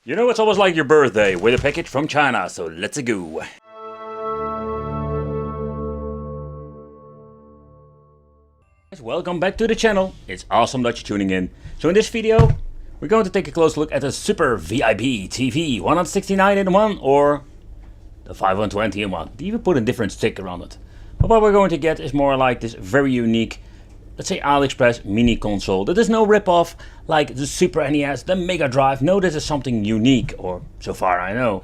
You know, it's almost like your birthday with a package from China, so let's go. Welcome back to the channel. It's awesome that you're tuning in. So in this video, we're going to take a close look at the Super VIB TV 169 in one or the 520 in one. They even put a different sticker on it. But what we're going to get is more like this very unique, let's say AliExpress mini console. That is no rip-off like the Super NES, the Mega Drive. No, this is something unique, or so far I know.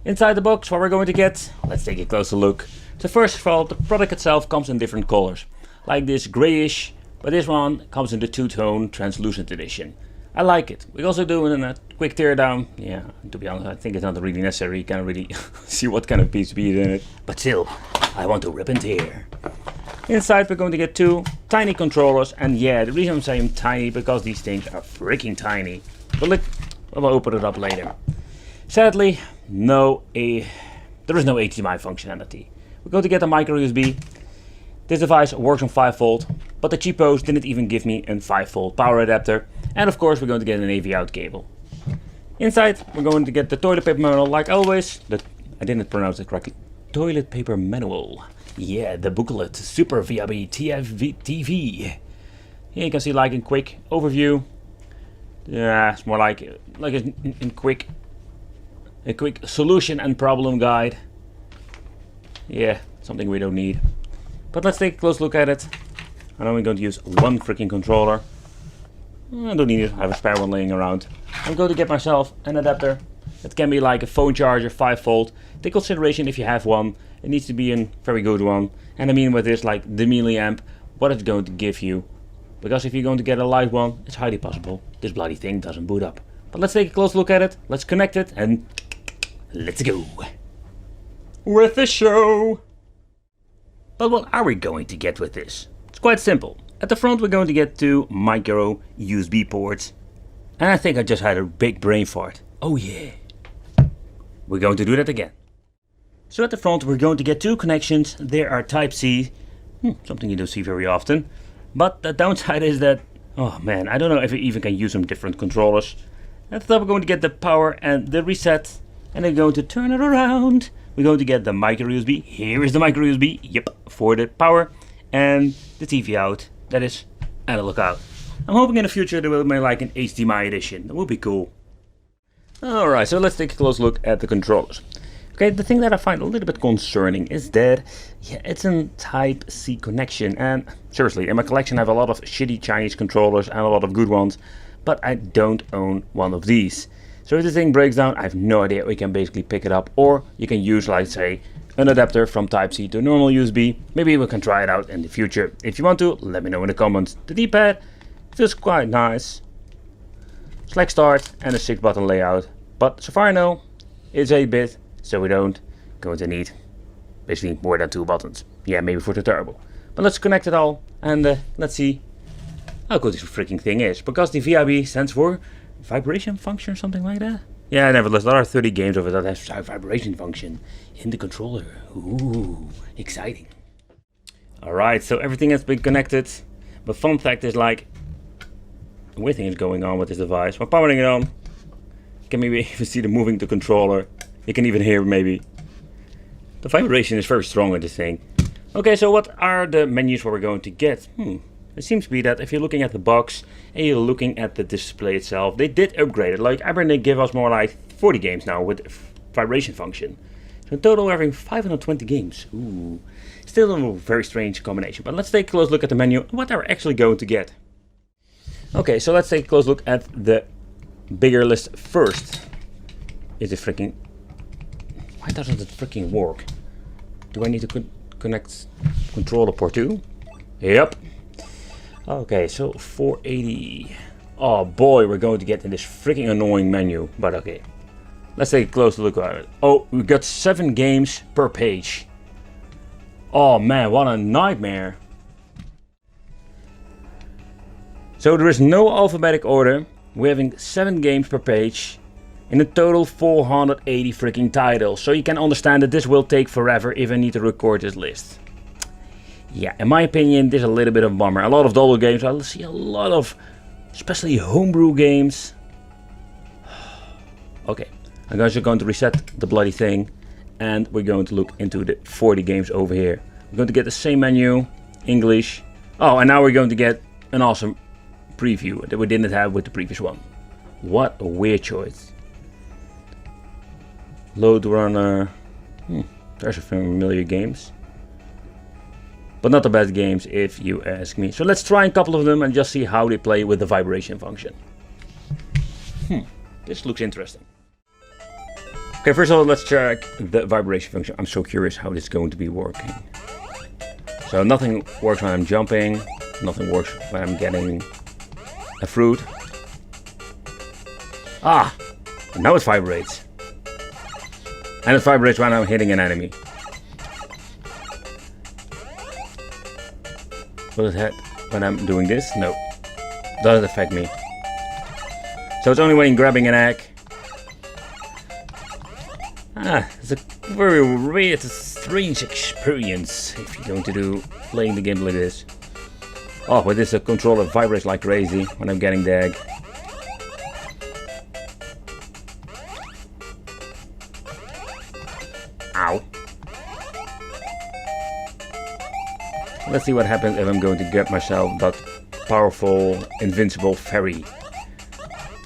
Inside the box, what we're going to get, let's take a closer look. So first of all, the product itself comes in different colors. Like this grayish, but this one comes in the two-tone translucent edition. I like it. We're also doing a quick teardown. Yeah, to be honest, I think it's not really necessary. You can't really see what kind of PCB is in it. But still, I want to rip and tear. Inside we're going to get two tiny controllers, and yeah, the reason I'm saying tiny because these things are freaking tiny. But look, we'll open it up later. Sadly, there is no HDMI functionality. We're going to get a micro USB. This device works on 5V, but the cheapos didn't even give me a 5V power adapter. And of course we're going to get an AV out cable. Inside we're going to get the toilet paper manual like always. I didn't pronounce it correctly. Toilet paper manual. Yeah, the booklet, Super VIB TV. Here you can see like in quick overview. Yeah, it's more like a quick solution and problem guide. Yeah, something we don't need. But let's take a close look at it. I'm only going to use one freaking controller. I don't need it, I have a spare one laying around. I'm going to get myself an adapter. It can be like a phone charger, 5V. Take consideration if you have one. It needs to be a very good one. And I mean with this, like the milliamp, what it's going to give you. Because if you're going to get a light one, it's highly possible this bloody thing doesn't boot up. But let's take a close look at it. Let's connect it and let's go. With the show. But what are we going to get with this? It's quite simple. At the front we're going to get two micro USB ports. And I think I just had a big brain fart. Oh yeah. We're going to do that again. So at the front we're going to get two connections. There are Type-C. Something you don't see very often. But the downside is that, oh man, I don't know if you even can use some different controllers. At the top we're going to get the power and the reset. And then going to turn it around. We're going to get the micro USB. Here is the micro USB. Yep, for the power. And the TV out. That is analog out. I'm hoping in the future they will make like an HDMI edition. That would be cool. Alright, so let's take a close look at the controllers. Okay, the thing that I find a little bit concerning is that, yeah, it's a Type-C connection. And seriously, in my collection I have a lot of shitty Chinese controllers and a lot of good ones. But I don't own one of these. So if this thing breaks down, I have no idea. We can basically pick it up. Or you can use, like, say, an adapter from Type-C to normal USB. Maybe we can try it out in the future. If you want to, let me know in the comments. The D-pad feels quite nice. Select start and a 6-button layout. But so far I know, it's 8-bit, so we don't going to need basically more than 2 buttons. Yeah, maybe for the turbo. But let's connect it all and let's see how good this freaking thing is. Because the VIB stands for vibration function or something like that. Yeah, nevertheless, there are 30 games of it that have vibration function in the controller. Ooh, exciting. Alright, so everything has been connected. But fun fact is, like, a weird thing is going on with this device. While powering it on, you can maybe even see the moving the controller. You can even hear maybe. The vibration is very strong in this thing. Okay, so what are the menus where we're going to get? It seems to be that if you're looking at the box and you're looking at the display itself, they did upgrade it. Like, I bet they give us more like 40 games now with vibration function. So in total we're having 520 games. Ooh, still a very strange combination. But let's take a close look at the menu and what are actually going to get. Okay, so let's take a close look at the bigger list first. Is it freaking... Why doesn't it freaking work? Do I need to connect controller port 2? Yep. Okay, so 480. Oh boy, we're going to get in this freaking annoying menu. But okay, let's take a closer look at it. Oh, we got 7 games per page. Oh man, what a nightmare. So there is no alphabetic order. We're having 7 games per page. In a total 480 freaking titles. So you can understand that this will take forever if I need to record this list. Yeah, in my opinion, this is a little bit of a bummer. A lot of double games. I see a lot of, especially homebrew games. Okay, I'm just going to reset the bloody thing, and we're going to look into the 40 games over here. We're going to get the same menu, English. Oh, and now we're going to get an awesome preview that we didn't have with the previous one. What a weird choice. Load runner. There's a familiar games. But not the best games if you ask me. So let's try a couple of them and just see how they play with the vibration function. This looks interesting. Okay, first of all, let's check the vibration function. I'm so curious how this is going to be working. So nothing works when I'm jumping. Nothing works when I'm getting a fruit. Ah, now it vibrates. And it vibrates when I'm hitting an enemy. Will it hit when I'm doing this? No. Doesn't affect me. So it's only when you're grabbing an egg. It's a very weird, strange experience if you're going to do playing the game like this. Oh, with this controller vibrates like crazy when I'm getting the egg. Ow. Let's see what happens if I'm going to get myself that powerful, invincible fairy.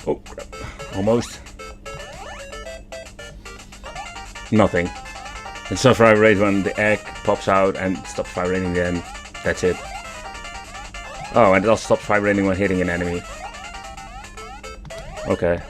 Oh, crap. Almost. Nothing. It stops vibrating when the egg pops out and stops vibrating then. That's it. Oh, and it also stops vibrating when hitting an enemy. Okay.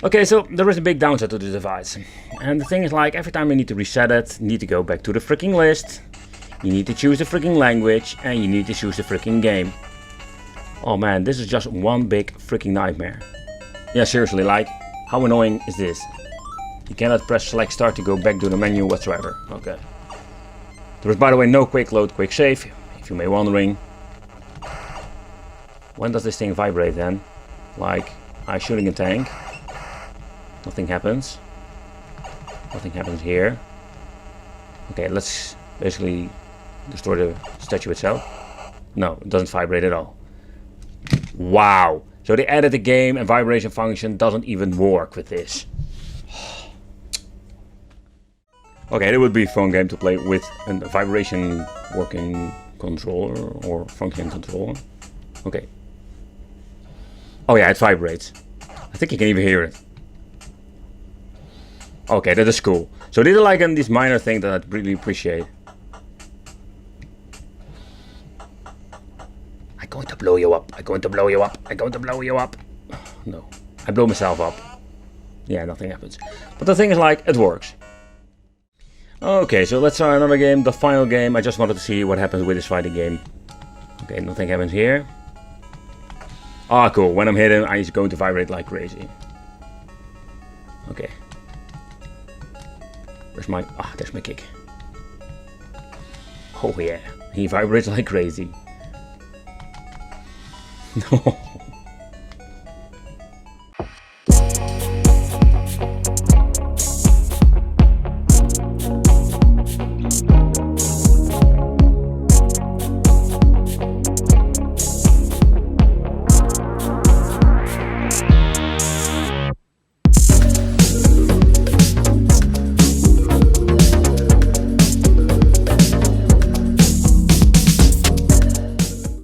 Okay, so there is a big downside to the device. And the thing is, like, every time you need to reset it, you need to go back to the freaking list. You need to choose the freaking language and you need to choose the freaking game. Oh man, this is just one big freaking nightmare. Yeah, seriously, like, how annoying is this? You cannot press select start to go back to the menu whatsoever. Okay. There is, by the way, no quick load, quick save, if you may wondering. When does this thing vibrate then? Like, I'm shooting a tank. Nothing happens. Nothing happens here. Okay, let's basically destroy the statue itself. No, it doesn't vibrate at all. Wow. So they added the game and vibration function doesn't even work with this. Okay, it would be a fun game to play with a vibration working controller or function controller. Okay. Oh yeah, it vibrates. I think you can even hear it. Okay, that is cool. So these are like these minor things that I really appreciate. I'm going to blow you up. I'm going to blow you up. I'm going to blow you up. No, I blow myself up. Yeah, nothing happens. But the thing is, like, it works. Okay, so let's try another game, the final game. I just wanted to see what happens with this fighting game. Okay, nothing happens here. Ah, cool. When I'm hitting, I'm going to vibrate like crazy. Okay. Where's my... Ah, there's my kick. Oh yeah, he vibrates like crazy. No.